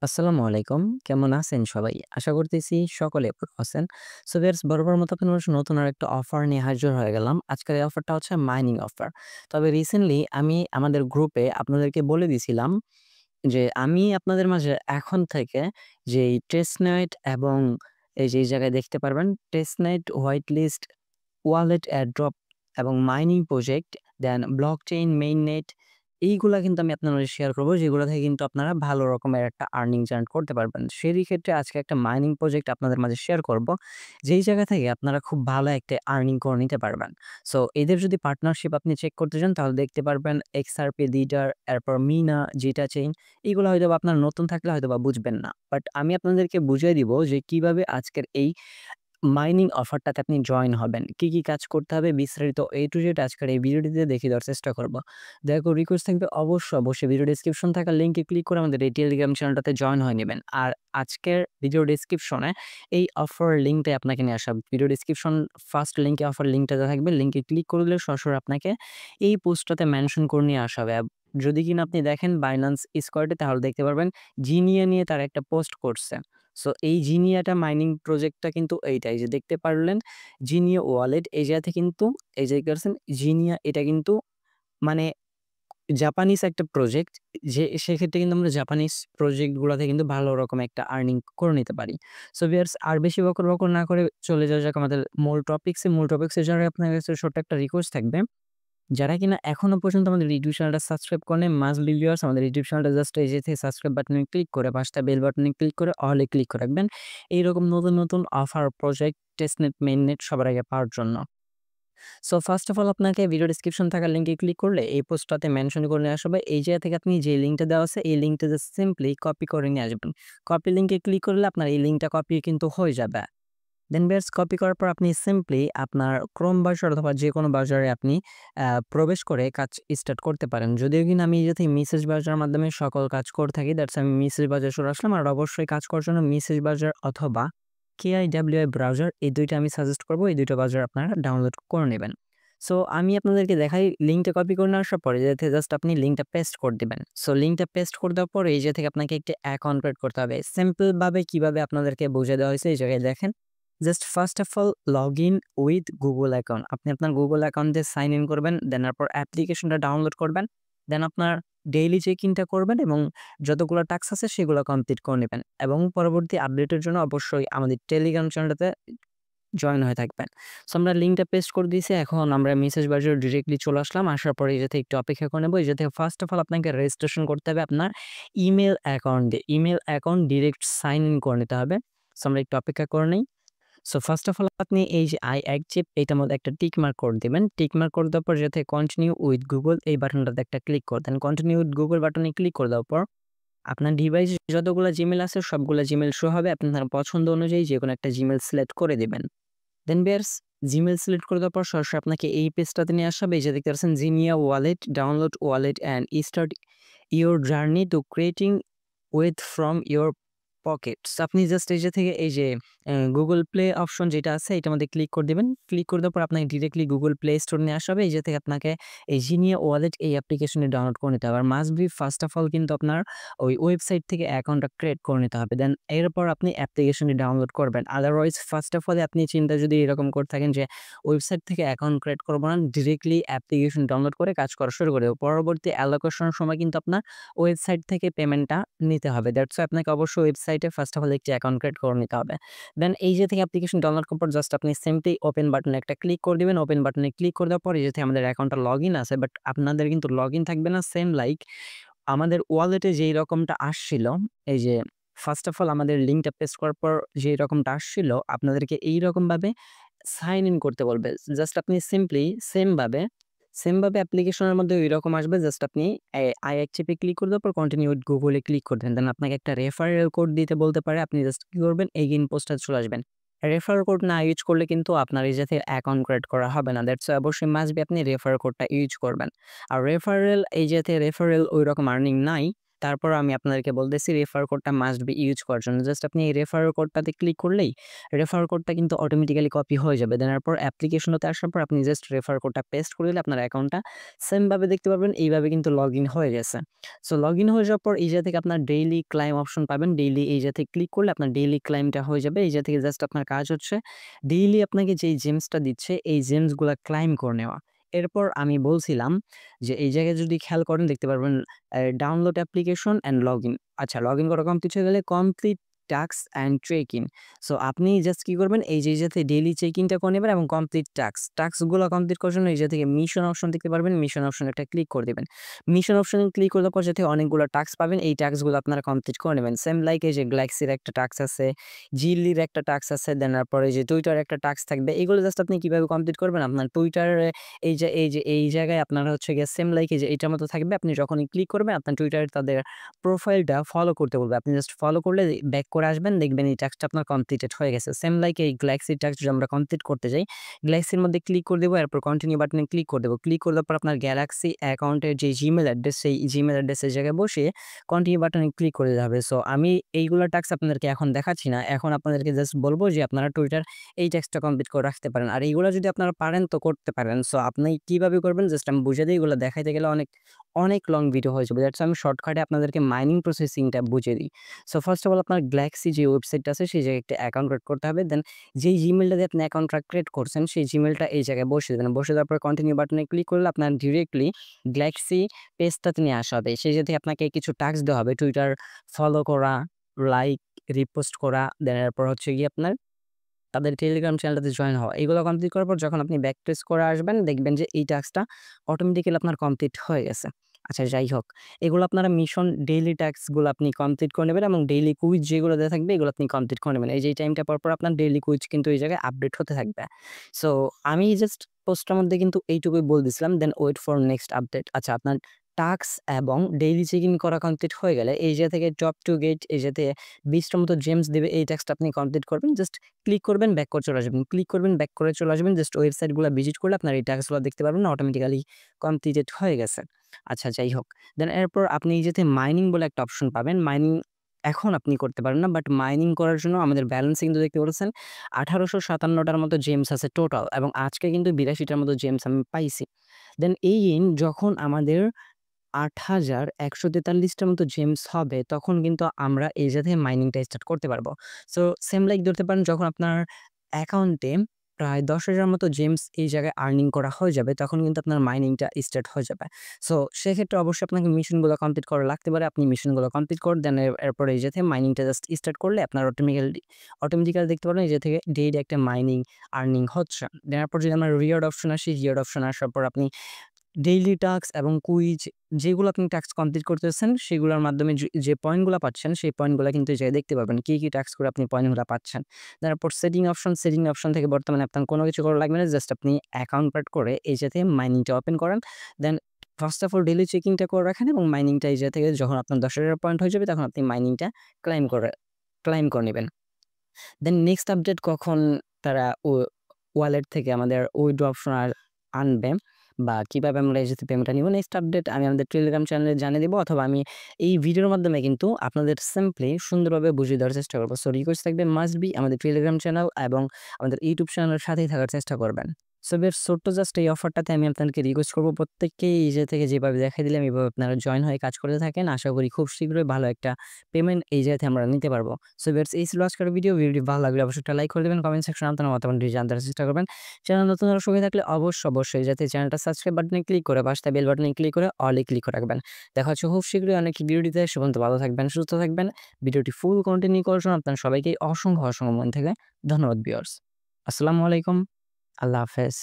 আসসালামু আলাইকুম। কেমন আছেন সবাই? আশা করতেছি সকলে ভালো আছেন। সো ভিউয়ার্স বরাবর মতো আপনাদের মাঝে নতুন আরেকটা অফার নিয়ে হাজির হয়ে গেলাম। আজকের এই অফারটা হচ্ছে মাইনিং অফার। তবে রিসেন্টলি আমি আমাদের গ্রুপে আপনাদেরকে বলে দিছিলাম যে আমি আপনাদের মাঝে এখন থেকে যেই টেস্টনেট এবং এই জায়গায় দেখতে পারবেন testnet, white list, wallet airdrop এবং mining project, then blockchain, mainnet এইগুলা কিন্তু আমি আপনার মাঝে শেয়ার করব, যেগুলো থেকে কিন্তু আপনারা ভালো রকমের একটা আর্নিং জেনারেট করতে পারবেন। সেই ক্ষেত্রে আজকে একটা মাইনিং প্রজেক্ট আপনাদের মাঝে শেয়ার করব, যেই জায়গা থেকে আপনারা খুব ভালো একটা আর্নিং করে নিতে পারবেন। সো এদের যদি পার্টনারশিপ আপনি চেক করতে চান তাহলে দেখতে পারবেন XRP লিডার, এরপর মিনা, জিটা চেইন। এগুলো হয়তোবা আপনার নতুন থাকলে হয়তোবা বুঝবেন না। বাট আমি আপনাদেরকে বুঝিয়ে দিব যে কিভাবে আজকের এই মাইনিং অফারটাতে আপনি জয়েন হবেন। কি কাজ করতে হবে বিস্তারিত A to Z আজকের এই ভিডিওটিতে দেখিয়ে দেওয়ার চেষ্টা করব। দয়া করে রিকোয়েস্ট থাকবে অবশ্যই ভিডিও ডেসক্রিপশন থাকা লিংকে ক্লিক করে আমাদের এই টেলিগ্রাম চ্যানেলটাতে জয়েন হয়ে নিবেন। আর আজকের ভিডিও ডেসক্রিপশনে এই অফার লিংকটাই আপনাকে নিয়ে আসা হবে। ভিডিও ডেসক্রিপশন ফার্স্ট লিংকে অফার লিংকটা দেওয়া থাকবে। লিংকে ক্লিক করলে সরাসরি আপনাকে এই পোস্টটাতে মেনশন করে নিয়ে আসা হবে। যদি কিনা আপনি দেখেন Binance Square তাহলে দেখতে পারবেন জিনিয়া নিয়ে তারা একটা পোস্ট করছে। সো এই জিনিয়াটা মাইনিং প্রজেক্টটা কিন্তু এইটাই যে দেখতে পারলেন জিনিয়া ওয়ালেট এই জায়গাতে কিন্তু এই যে দেখতে পাচ্ছেন জিনিয়া এটা কিন্তু মানে জাপানিজ একটা প্রজেক্ট, যে সেক্ষেত্রে কিন্তু আমরা জাপানিজ প্রজেক্ট গুলাতে কিন্তু ভালো রকম একটা আর্নিং করে নিতে পারি। সো ভিউয়ার্স আর বেশি বকর না করে চলে যাওয়া যাক আমাদের মূল টপিকসে যারা আপনার কাছে ছোট্ট একটা রিকোয়েস্ট থাকবে, যারা কিনা এখনো পর্যন্ত আমাদের ইউটিউব চ্যানেলটা সাবস্ক্রাইব করেনি, মাস্ট বি ভিউয়ার্স আমাদের ইউটিউব চ্যানেলটা জাস্ট এই যে থেকে সাবস্ক্রাইব বাটনে ক্লিক করে পাশটা বেল বাটনে ক্লিক করে অল এ ক্লিক করে রাখবেন। এইরকম নতুন অফার, প্রজেক্ট, টেস্টনেট, মেইননেট সবার আগে পাওয়ার জন্য। সো ফার্স্ট অফ অল আপনাকে ভিডিও ডেসক্রিপশন থাকা লিংকে ক্লিক করলে এই পোস্টটাতে মেনশন করে নিয়ে আসবে। এই জায়গা থেকে আপনি যে লিংকটা দেওয়া আছে এই লিংকটা জাস্ট সিম্পলি কপি করে নিয়ে আসবেন। কপি লিংকে ক্লিক করলে আপনার এই লিংকটা কপি কিন্তু হয়ে যাবে। দেন ভিউয়ার্স কপি করার পর আপনি সিম্পলি আপনার ক্রোম ব্রাউজার অথবা যেকোনো ব্রাউজারে আপনি প্রবেশ করে কাজ স্টার্ট করতে পারেন। যদিও কিনা আমি এই যে মেসেজ ব্রাউজারের মাধ্যমে সকল কাজ করে থাকি, দ্যাটস আমি মেসেজ ব্রাউজারে চলে আসলাম। আর অবশ্যই কাজ করার জন্য মেসেজ ব্রাউজার অথবা KIWI ব্রাউজার এই ২ টা আমি সাজেস্ট করব। এই ২ টা ব্রাউজার আপনারা ডাউনলোড করে নেবেন। সো আমি আপনাদেরকে দেখাই লিঙ্কটা কপি করে নিয়ে আসার পরে যাতে জাস্ট আপনি লিঙ্কটা পেস্ট করে দিবেন। সো লিঙ্কটা পেস্ট করে দেওয়ার পরে এই জায়গা থেকে আপনাকে একটা অ্যাকাউন্ট ক্রিয়েট করতে হবে। সিম্পল ভাবে কিভাবে আপনাদেরকে বুঝিয়ে দেওয়া হয়েছে এই জায়গায় দেখেন। Just first of all login with Google account. আপনি আপনার গুগল অ্যাকাউন্ট দিয়ে সাইন ইন করবেন। দেন এরপর অ্যাপ্লিকেশনটা ডাউনলোড করবেন। দেন আপনার ডেইলি চেক ইনটা করবেন এবং যতগুলো টাস্ক আছে সেগুলো কমপ্লিট করে নিবেন। এবং পরবর্তী আপডেটের জন্য অবশ্যই আমাদের টেলিগ্রাম চ্যানেলটাতে জয়েন হয়ে থাকবেন। সো আমরা লিঙ্কটা পেস্ট করে দিয়েছি। এখন আমরা মেসেজ ব্রাউজারে ডিরেক্টলি চলে আসলাম। আসার পরে এই জায়গা একটু অপেক্ষা করে নেব। এই জায়গা থেকে ফার্স্ট অফ অল আপনাকে রেজিস্ট্রেশন করতে হবে আপনার ইমেইল অ্যাকাউন্ট দিয়ে। Email account direct sign in করে নিতে হবে। সো আমরা একটু অপেক্ষা করে নেই। সো ফার্স্ট অফ অল আপনি এই যে আই অ্যাকসেপ্ট এইটার মধ্যে একটা টিক মার্ক করে দিবেন। টিক মার্ক করে দেওয়ার পর যাতে কন্টিনিউ উইথ গুগল এই বাটনটাতে একটা ক্লিক করে দেন। কন্টিনিউ উইথ গুগল বাটনে ক্লিক করে দেওয়ার পর আপনার ডিভাইসে যতগুলা জিমেইল আছে সবগুলা জিমেইল শো হবে। আপনার পছন্দ অনুযায়ী যেকোনো একটা জিমেইল সিলেক্ট করে দিবেন। দেন ভিউয়ার্স জিমেইল সিলেক্ট করে দেওয়ার পর সরাসরি আপনাকে এই পেজটাতে নিয়ে আসা হবে। এই যে দেখতে পাচ্ছেন Zinia wallet, download wallet and start your journey to creating wealth from your pockets. আপনি জাস্ট এই যে থেকে এই যে গুগল প্লে অপশন যেটা আছে এটার মধ্যে ক্লিক করে দিবেন। ক্লিক করে দেওয়ার পর আপনাকে ডিরেক্টলি গুগল প্লে স্টোর নিয়ে আসা হবে। এই যে থেকে আপনাকে এই জিনিয়া ওয়ালেট এই অ্যাপ্লিকেশনটি ডাউনলোড করে নিতে হবে। আর must be first of all কিন্তু আপনার ওই ওয়েবসাইট থেকে অ্যাকাউন্টটা ক্রিয়েট করে নিতে হবে। দেন এরপর আপনি অ্যাপ্লিকেশনটি ডাউনলোড করবেন। আদারওয়াইজ ফার্স্ট অফ অল আপনি চিন্তা যদি এরকম করে থাকেন যে ওয়েবসাইট থেকে অ্যাকাউন্ট ক্রিয়েট করব না, ডিরেক্টলি অ্যাপ্লিকেশন ডাউনলোড করে কাজ করা শুরু করে দেব। পরবর্তী অ্যালোকেশনের সময় কিন্তু আপনার ওয়েবসাইট থেকে পেমেন্টটা নিতে হবে। দ্যাটস ওয়াই আপনাকে অবশ্যই ওয়েবসাইটে ফার্স্ট অফ অল একটি অ্যাকাউন্ট ক্রিয়েট করে নিতে হবে। দেন এই যে থেকে অ্যাপ্লিকেশন ডাউনলোড করার পর জাস্ট আপনি সিম্পলি ওপেন বাটনে একটা ক্লিক করে দিবেন। ওপেন বাটনে ক্লিক করে দেওয়ার পর এই যে থেকে আমাদের অ্যাকাউন্টটা লগইন আছে, বাট আপনাদের কিন্তু লগইন থাকবে না সেম লাইক আমাদের ওয়ালেটে যেই রকমটা আসছিল। এই যে ফার্স্ট অফ অল আমাদের লিঙ্কটা পেস্ট করার পর যেই রকমটা আসছিল আপনাদেরকে এইরকমভাবে সাইন ইন করতে বলবে। জাস্ট আপনি সিম্পলি সেমভাবে অ্যাপ্লিকেশনের মধ্যে ঐরকম আসবে। জাস্ট আপনি আই অ্যাকসেপ্ট এ ক্লিক করে দেওয়ার পর continue with Google A click করে দেন। দেন আপনাকে একটা রেফারেল কোড দিতে বলতে পারে। আপনি জাস্ট কি করবেন এগেইন পোস্টে চলে আসবেন। রেফারেল কোড না ইউজ করলে কিন্তু আপনার এই জাতীয় অ্যাকাউন্ট ক্রিয়েট করা হবে না। দ্যাটস ওয়াই অবশ্যই মাস্ট বি আপনি রেফারেল কোডটা ইউজ করবেন। আর রেফারেল এই জাতীয় রেফারেল ঐরকম আর্নিং নাই। তারপর আমি আপনাদেরকে বলতেছি রেফার কোডটা মাস্ট বি ইউজ করার জন্য। জাস্ট আপনি এই রেফার কোডটাতে ক্লিক করলেই রেফার কোডটা কিন্তু অটোমেটিক্যালি কপি হয়ে যাবে। দেন এরপর অ্যাপ্লিকেশনটাতে আসার পর আপনি জাস্ট রেফার কোডটা পেস্ট করে দিলে আপনার অ্যাকাউন্টটা সেম ভাবে দেখতে পারবেন। এইভাবে কিন্তু লগইন হয়ে গেছে। সো লগইন হয়ে যাওয়ার পর এই জায়গা থেকে আপনার ডেইলি ক্লাইম অপশন পাবেন। ডেইলি এই জায়গা থেকে ক্লিক করলে আপনার ডেইলি ক্লাইমটা হয়ে যাবে। এই জায়গা থেকে জাস্ট আপনার কাজ হচ্ছে ডেইলি আপনাকে যেই জেমসটা দিচ্ছে এই জেমসগুলা ক্লাইম করে নেওয়া। এরপর আমি বলছিলাম যে এই জায়গায় যদি খেয়াল করেন দেখতে পারবেন ডাউনলোড অ্যাপ্লিকেশন অ্যান্ড লগইন। আচ্ছা, লগইন করা কমপ্লিট হয়ে গেলে complete task and check in. So আপনি জাস্ট কি করবেন এই যে যাতে ডেইলি চেক ইনটা করে নেবেন এবং কমপ্লিট টাস্কগুলো কমপ্লিট করার জন্য এই যে থেকে মিশন অপশন দেখতে পারবেন। মিশন অপশন একটা ক্লিক করে দেবেন। মিশন অপশনে ক্লিক করার পর যাতে অনেকগুলো টাস্ক পাবেন এই টাস্কগুলো আপনারা কমপ্লিট করে নেবেন। সেম লাইক এই যে গ্যালাক্সির একটা টাস্ক আছে, জিলির একটা টাস্ক আছে, দেন তারপরে যে টুইটার একটা টাস্ক থাকবে। এগুলো জাস্ট আপনি কিভাবে কমপ্লিট করবেন আপনার টুইটারে এই জায়গায় আপনারা হচ্ছে গিয়ে সেম লাইক এই যে এইটার মতো থাকবে। আপনি যখনই ক্লিক করবেন আপনার টুইটারে তাদের প্রোফাইলটা ফলো করতে বলবে। আপনি জাস্ট ফলো করলে ব্যাক করে আসবেন, দেখবেন এই টাস্কটা আপনার কমপ্লিটেড হয়ে গেছে। সেম লাইক এই গ্যালাক্সির টাস্ক যদি আমরা কমপ্লিট করতে যাই, গ্যালাক্সির মধ্যে ক্লিক করে দেবো, এরপর কন্টিনিউ বাটনে ক্লিক করে দেবো। ক্লিক করে দেওয়ার পর আপনার গ্যালাক্সি অ্যাকাউন্টের যে জিমেল অ্যাড্রেস সেই জিমেল অ্যাড্রেসের জায়গায় বসিয়ে কন্টিনিউ বাটনে ক্লিক করে দিতে হবে। সো আমি এইগুলো টাস্ক আপনাদেরকে এখন দেখাচ্ছি না। এখন আপনাদেরকে জাস্ট বলবো যে আপনারা টুইটার এই টাস্কটা কমপ্লিট করে রাখতে পারেন। আর এইগুলো যদি আপনারা পারেন তো করতে পারেন। সো আপনি কিভাবে করবেন জাস্ট আমি বুঝিয়ে দিই। এগুলো দেখাইতে গেলে অনেক লং ভিডিও হয়ে যাবে। দ্যাটস আমি শর্টকাটে আপনাদেরকে মাইনিং প্রসেসিংটা বুঝিয়ে দিই। সো ফার্স্ট অফ অল আপনার গ্যালাক্সি যে ওয়েবসাইটটা আছে সেই জায়গায় একটা অ্যাকাউন্ট ক্রিয়েট করতে হবে। দেন যেই জিমেলটা দিয়ে আপনি অ্যাকাউন্টটা ক্রিয়েট করছেন সেই জিমেলটা এই জায়গায় বসিয়ে দেবেন। বসে দেওয়ার পর কন্টিনিউ বাটনে ক্লিক করলে আপনার ডিরেক্টলি গ্যালাক্সি পেজটাতে নিয়ে আসা হবে। সেই জায়গায় আপনাকে কিছু টাস্ক দেওয়া হবে। টুইটার ফলো করা, লাইক, রিপোস্ট করা, দেন এরপর হচ্ছে গিয়ে আপনার তাদের টেলিগ্রাম চ্যানেলটাতে জয়েন হওয়া। এগুলো কমপ্লিট করার পর যখন আপনি ব্যাক প্রেস করে আসবেন দেখবেন যে এই টাস্কটা অটোমেটিক্যালি আপনার কমপ্লিট হয়ে গেছে। আচ্ছা যাই হোক, এগুলো আপনারা মিশন ডেইলি টাস্কগুলো আপনি কমপ্লিট করে নেবেন এবং ডেইলি কুইজ যেগুলো দেওয়া থাকবে এগুলো আপনি কমপ্লিট করে নেবেন। এই যে এই টাইমটা পর আপনার ডেইলি কুইজ কিন্তু এই জায়গায় আপডেট হতে থাকবে। সো আমি জাস্ট পোস্টটার মধ্যে কিন্তু এইটুকুই বলে দিছিলাম। দেন ওয়েট ফর নেক্সট আপডেট। আচ্ছা, আপনার টাস্ক এবং ডেইলি চেক ইন করা কমপ্লিট হয়ে গেলে এই যে থেকে টপ টু গেট এই যাতে 20টার মতো জেমস দিবে এই টাস্কটা আপনি কমপ্লিট করবেন। জাস্ট ক্লিক করবেন, ব্যাক করে চলে আসবেন। ক্লিক করবেন, ব্যাক করে চলে আসবেন। জাস্ট ওয়েবসাইটগুলো ভিজিট করলে আপনার এই টাস্কগুলো দেখতে পারবেন না অটোমেটিক্যালি কমপ্লিটেড হয়ে গেছে। আচ্ছা যাই হোক। দেন এরপর আপনি এই যাতে মাইনিং বলে একটা অপশন পাবেন। মাইনিং এখন আপনি করতে পারেন না। বাট মাইনিং করার জন্য আমাদের ব্যালেন্সে কিন্তু দেখতে পাচ্ছেন 1857টার মতো জেমস আছে টোটাল এবং আজকে কিন্তু 82টার মতো জেমস আমি পাইছি। দেন যখন আমাদের ৮,১৪৩টার মতো জেমস হবে তখন কিন্তু আমরা এই জায়গা থেকে মাইনিংটা স্টার্ট করতে পারবো। সো সেম লাইক ধরতে পারেন যখন আপনার অ্যাকাউন্টে প্রায় ১০,০০০ মতো জেমস এই জায়গায় আর্নিং করা হয়ে যাবে তখন কিন্তু আপনার মাইনিংটা স্টার্ট হয়ে যাবে। সো সেক্ষেত্রে অবশ্যই আপনাকে মিশনগুলো কমপ্লিট করা লাগতে পারে। আপনি মিশনগুলো কমপ্লিট করে দেন এরপরে এই যে থেকে মাইনিংটা জাস্ট স্টার্ট করলে আপনার অটোমেটিক্যালি দেখতে পারেন এই যে থেকে ডেইলি একটা মাইনিং আর্নিং হচ্ছে। দেন এরপর যদি আমরা রিওয়ার্ড অপশন আসি, রিওয়ার্ড অপশন আসার পর আপনি ডেইলি টাস্ক এবং কুইজ যেগুলো আপনি টাস্ক কমপ্লিট করতেছেন সেগুলোর মাধ্যমে যে পয়েন্টগুলো পাচ্ছেন সেই পয়েন্টগুলো কিন্তু এই জায়গায় দেখতে পারবেন। কি টাস্ক করে আপনি পয়েন্টগুলো পাচ্ছেন। তারপর সেটিং অপশন থেকে বর্তমানে আপনার কোনো কিছু করা লাগবে না। জাস্ট আপনি অ্যাকাউন্ট পার্ট করে এই জায়গা থেকে মাইনিংটা ওপেন করেন। দেন ফার্স্ট অফ অল ডেইলি চেকিংটা করে রাখেন এবং মাইনিংটা এই জায়গা থেকে যখন আপনার ১০,০০০ পয়েন্ট হয়ে যাবে তখন আপনি মাইনিংটা ক্লাইম করে নিবেন। দেন নেক্সট আপডেট কখন তারা ওয়ালেট থেকে আমাদের উইথড্র অপশন আনবে বা কিভাবে আমরা এই যে পেমেন্টটা নিব নেক্সট আপডেট আমি আমাদের টেলিগ্রাম চ্যানেলে জানিয়ে দিব অথবা আমি এই ভিডিওর মাধ্যমে কিন্তু আপনাদের সিম্পলি সুন্দরভাবে বুঝিয়ে দেওয়ার চেষ্টা করবো। সো রিকোয়েস্ট থাকবে মাস্ট বি আমাদের টেলিগ্রাম চ্যানেল এবং আমাদের ইউটিউব চ্যানেলের সাথেই থাকার চেষ্টা করবেন। সো বেশ ছোট্ট জাস্ট এই অফারটাতে আমি আপনাদেরকে রিকোয়েস্ট করবো প্রত্যেককেই এই যে থেকে যেভাবে দেখাই দিলাম এইভাবে আপনারা জয়েন হয়ে কাজ করতে থাকেন। আশা করি খুব শীঘ্রই ভালো একটা পেমেন্ট এই জায়গাতে আমরা নিতে পারবো। সো বেশ এই ছিল আজকের ভিডিওটি ভালো লাগলে অবশ্যই একটা লাইক করে দেবেন, কমেন্ট সেকশনে আপনার মতামত জানতে চেষ্টা করবেন। চ্যানেল নতুন সঙ্গে থাকলে অবশ্যই যাতে চ্যানেলটা সাবস্ক্রাইব বাটনে ক্লিক করে পাশে বেল বাটনে ক্লিক করে অলে ক্লিক করে রাখবেন। দেখা হচ্ছে খুব শীঘ্রই অনেক ভিডিওটিতে। সে পর্যন্ত ভালো থাকবেন, সুস্থ থাকবেন। ভিডিওটি ফুল কন্টিনিউ করার জন্য আপনার সবাইকে অসংখ্য মন থেকে ধন্যবাদ ভিউয়ার্স। আসসালামু আলাইকুম, আল্লাহ হাফেজ।